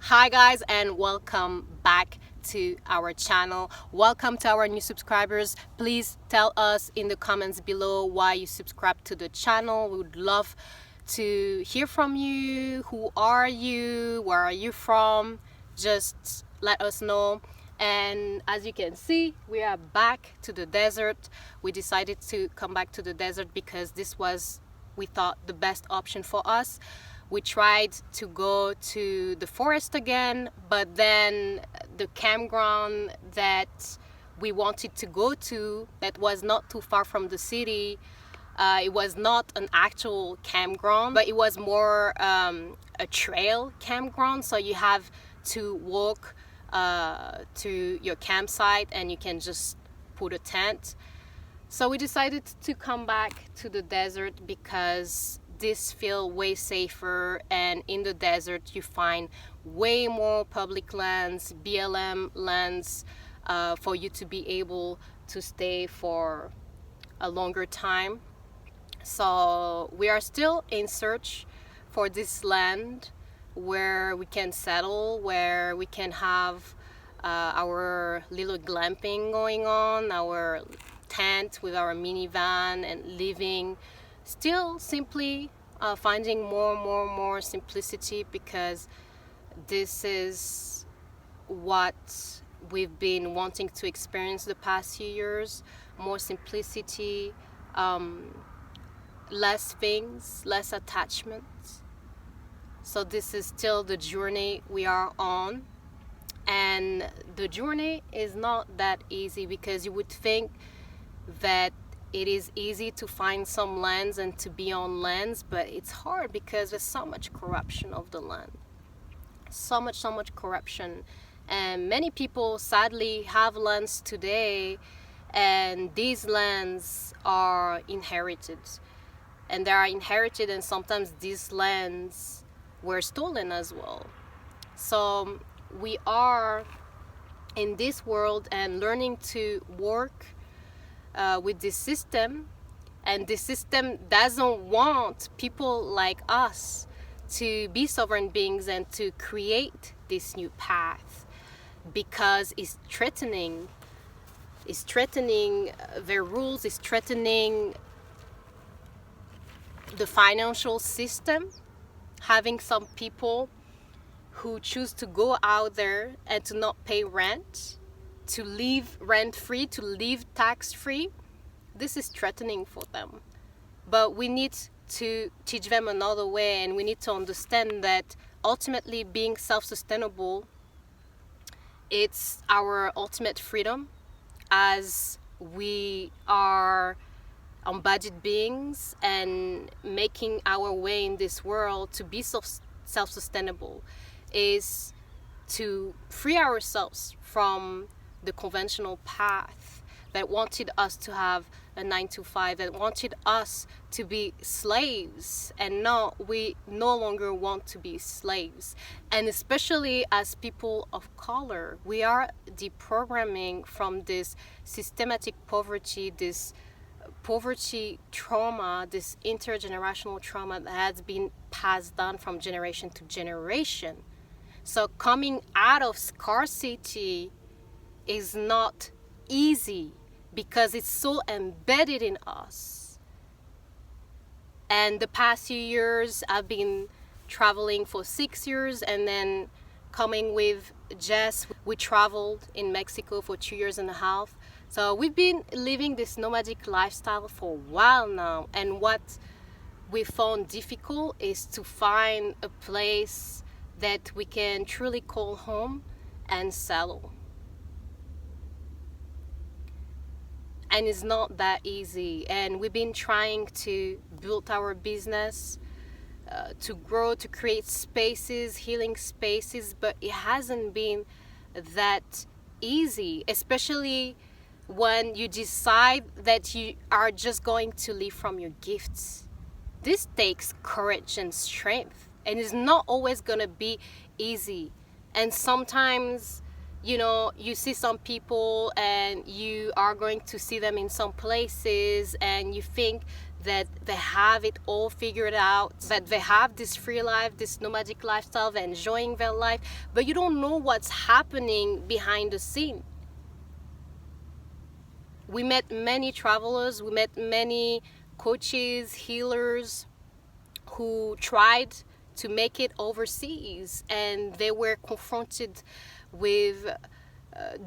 Hi guys, and welcome back to our channel. Welcome to our new subscribers. Please tell us in the comments below why you subscribe to the channel. We would love to hear from you. Who are you? Where are you from? Just let us know. And as you can see, we are back to the desert. We decided to come back to the desert because this was, we thought, the best option for us. We tried to go to the forest again, but then the campground that we wanted to go to, that was not too far from the city, it was not an actual campground, but it was more a trail campground. So you have to walk to your campsite and you can just put a tent. So we decided to come back to the desert because this feels way safer, and in the desert you find way more public lands, BLM lands, for you to be able to stay for a longer time. So we are still in search for this land where we can settle, where we can have our little glamping going on, our tent with our minivan, and living still simply, finding more simplicity, because this is what we've been wanting to experience the past few years. More simplicity, less things, less attachments. So this is still the journey we are on, and the journey is not that easy, because you would think that it is easy to find some lands and to be on lands, but it's hard because there's so much corruption of the land, so much corruption. And many people sadly have lands today, and these lands are inherited, and sometimes these lands were stolen as well. So we are in this world and learning to work with this system, and this system doesn't want people like us to be sovereign beings and to create this new path, because it's threatening their rules, it's threatening the financial system, having some people who choose to go out there and to not pay rent, to live rent-free, to live tax-free. This is threatening for them. But we need to teach them another way, and we need to understand that ultimately being self-sustainable, it's our ultimate freedom, as we are embodied beings and making our way in this world. To be self-sustainable is to free ourselves from the conventional path that wanted us to have a 9-to-5, that wanted us to be slaves. And now we no longer want to be slaves. And especially as people of color, we are deprogramming from this systematic poverty, this poverty trauma, this intergenerational trauma that has been passed down from generation to generation. So coming out of scarcity is not easy, because it's so embedded in us. And the past few years, I've been traveling for 6 years, and then coming with Jess, we traveled in Mexico for 2.5 years. So we've been living this nomadic lifestyle for a while now, and what we found difficult is to find a place that we can truly call home and settle. And it's not that easy. And we've been trying to build our business, to grow, to create spaces, healing spaces, but it hasn't been that easy, especially when you decide that you are just going to live from your gifts. This takes courage and strength, and it's not always going to be easy. And sometimes, you know, you see some people and you are going to see them in some places and you think that they have it all figured out, that they have this free life, this nomadic lifestyle, they're enjoying their life, but you don't know what's happening behind the scene. We met many travelers, we met many coaches, healers who tried to make it overseas, and they were confronted with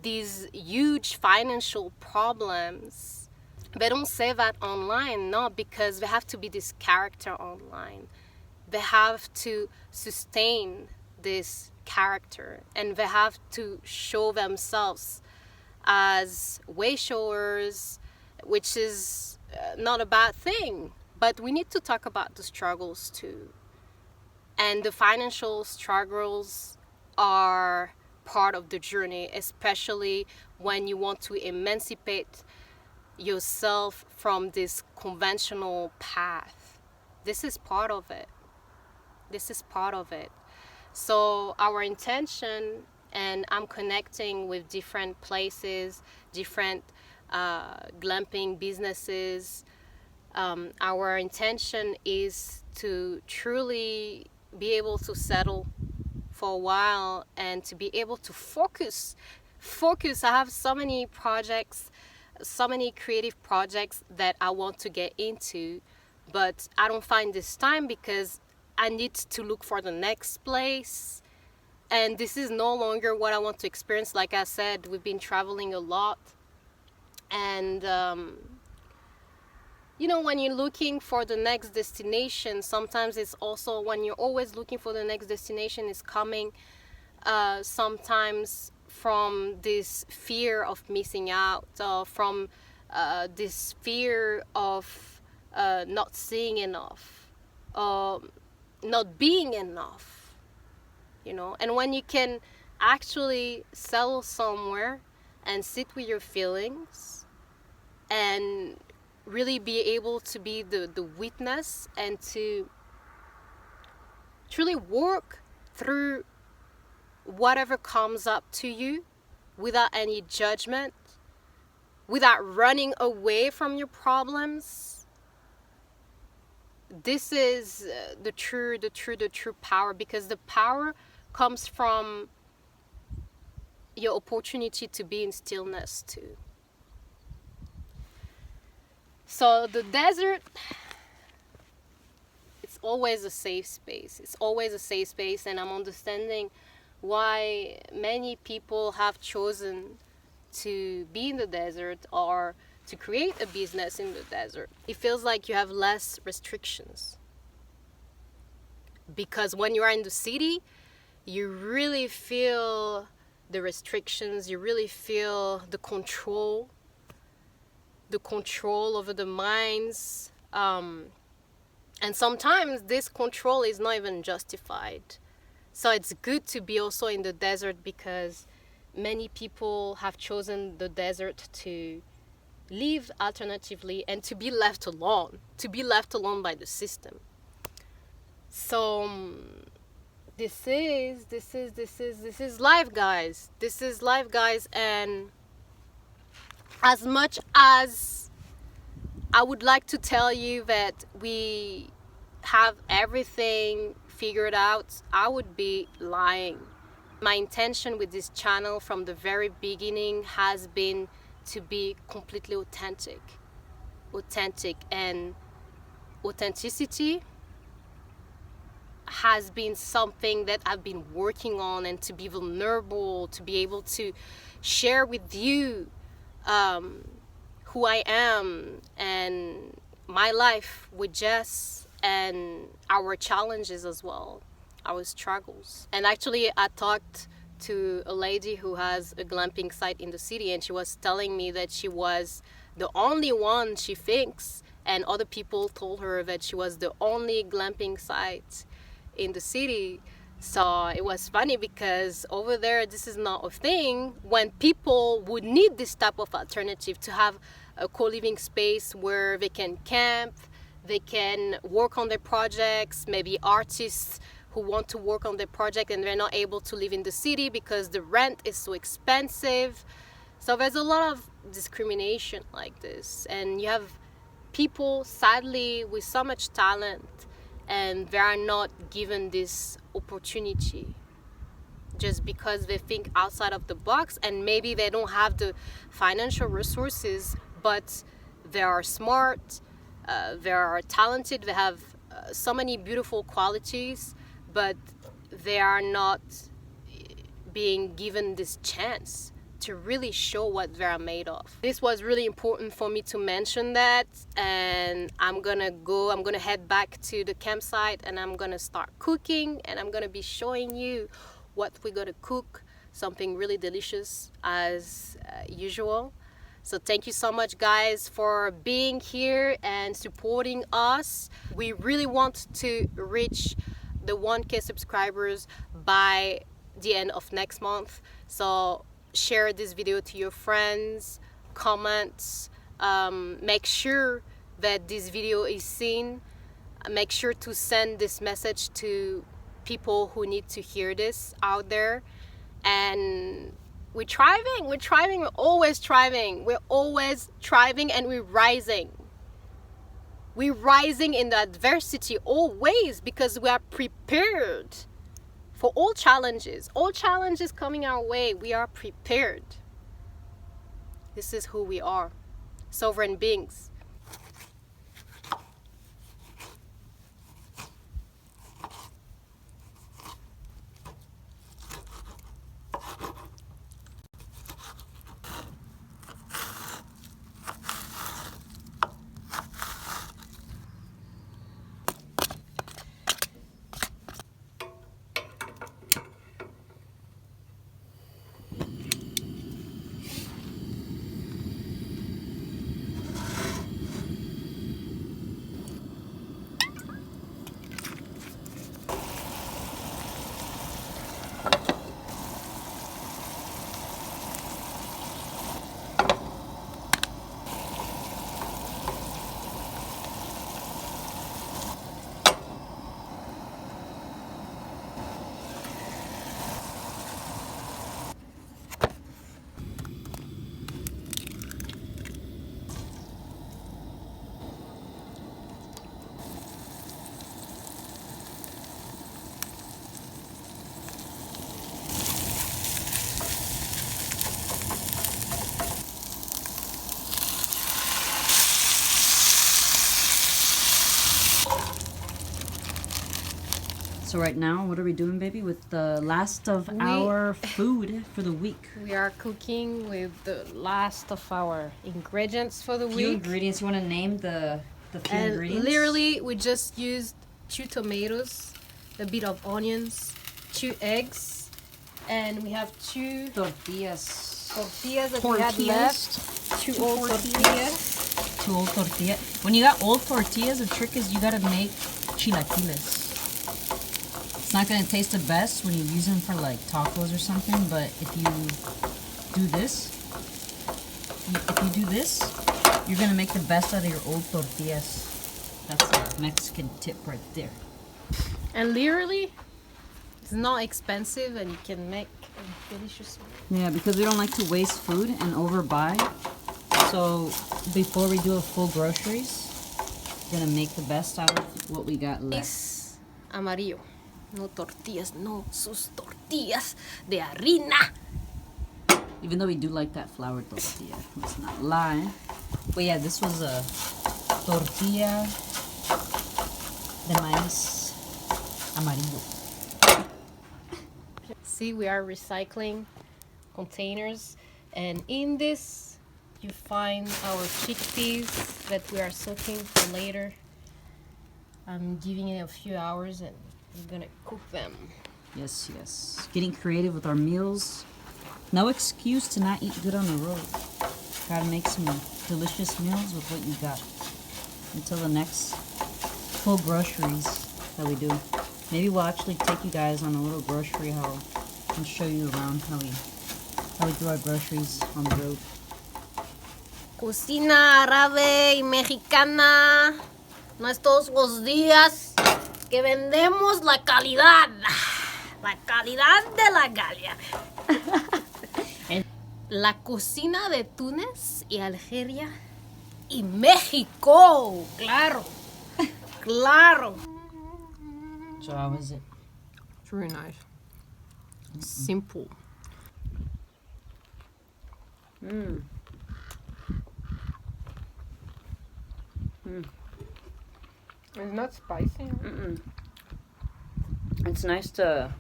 these huge financial problems. They don't say that online, no, because they have to be this character online. They have to sustain this character, and they have to show themselves as way showers, which is not a bad thing. But we need to talk about the struggles too. And the financial struggles are part of the journey, especially when you want to emancipate yourself from this conventional path. This is part of it. This is part of it. So our intention, and I'm connecting with different places, different glamping businesses. Our intention is to truly be able to settle for a while and to be able to focus. I have so many projects, so many creative projects that I want to get into, but I don't find this time because I need to look for the next place. And this is no longer what I want to experience. Like I said, we've been traveling a lot. And, when you're looking for the next destination, sometimes it's also when you're always looking for the next destination, is coming sometimes from this fear of missing out, from this fear of not seeing enough, not being enough. And when you can actually settle somewhere and sit with your feelings and really be able to be the witness and to truly work through whatever comes up to you without any judgment, without running away from your problems, this is the true power, because the power comes from your opportunity to be in stillness too. So the desert, it's always a safe space. It's always a safe space, and I'm understanding why many people have chosen to be in the desert or to create a business in the desert. It feels like you have less restrictions, because when you are in the city, you really feel the restrictions, you really feel the control over the minds. And sometimes this control is not even justified. So it's good to be also in the desert, because many people have chosen the desert to live alternatively and to be left alone by the system. So this is life, guys. This is life, guys. And as much as I would like to tell you that we have everything figured out, I would be lying. My intention with this channel from the very beginning has been to be completely authentic, and authenticity has been something that I've been working on, and to be vulnerable, to be able to share with you who I am and my life with Jess, and our challenges as well, our struggles. And actually, I talked to a lady who has a glamping site in the city, and she was telling me that she was the only one, she thinks, and other people told her that she was the only glamping site in the city. So it was funny, because over there this is not a thing, when people would need this type of alternative to have a co-living space where they can camp, they can work on their projects, maybe artists who want to work on their project and they're not able to live in the city because the rent is so expensive. So there's a lot of discrimination like this, and you have people, sadly, with so much talent, and they are not given this opportunity just because they think outside of the box, and maybe they don't have the financial resources, but they are smart, they are talented, they have so many beautiful qualities, but they are not being given this chance to really show what they are made of. This was really important for me to mention that, and I'm gonna head back to the campsite, and I'm gonna start cooking, and I'm gonna be showing you what we're gonna cook, something really delicious as usual. So thank you so much, guys, for being here and supporting us. We really want to reach the 1K subscribers by the end of next month. So share this video to your friends, comment, make sure that this video is seen. Make sure to send this message to people who need to hear this out there. And we're thriving, we're always thriving, and we're rising. We're rising in the adversity always, because we are prepared for all challenges coming our way. We are prepared. This is who we are, sovereign beings. So right now, what are we doing, baby, with the last of our food for the week? We are cooking with the last of our ingredients for the Few week. ingredients. You want to name the few And ingredients? literally, we just used 2 tomatoes, a bit of onions, 2 eggs, and we have 2 tortillas that we had left. 2 old tortillas. 2 old tortillas. When you got old tortillas, the trick is you gotta make chilaquiles. It's not gonna taste the best when you use them for like tacos or something, but if you do this, you're gonna make the best out of your old tortillas. That's a Mexican tip right there. And literally, it's not expensive, and you can make a delicious meal. Yeah, because we don't like to waste food and overbuy. So before we do a full groceries, we're gonna make the best out of what we got left. Es amarillo. No tortillas, no sus tortillas de harina. Even though we do like that flour tortilla, let's not lie. But yeah, this was a tortilla de maíz amarillo. See, we are recycling containers, and in this you find our chickpeas that we are soaking for later. I'm giving it a few hours, and we're gonna cook them. Yes, yes. Getting creative with our meals. No excuse to not eat good on the road. Gotta make some delicious meals with what you got. Until the next full groceries that we do. Maybe we'll actually take you guys on a little grocery haul and show you around how we do our groceries on the road. Cocina árabe y mexicana. No es todos los días que vendemos la calidad de la Galia. La cocina de Túnez y Algeria Y México, claro, claro. So how is it? It's really nice. Simple. Mm. It's not spicy. Mm-mm. It's nice to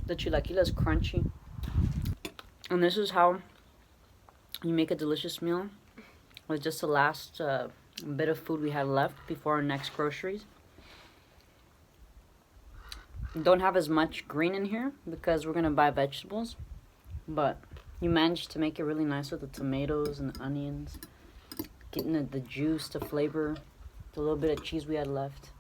the chilaquiles crunchy. And this is how you make a delicious meal with just the last bit of food we had left before our next groceries. Don't have as much green in here because we're gonna buy vegetables, but you managed to make it really nice with the tomatoes and the onions, getting the juice to flavor the little bit of cheese we had left.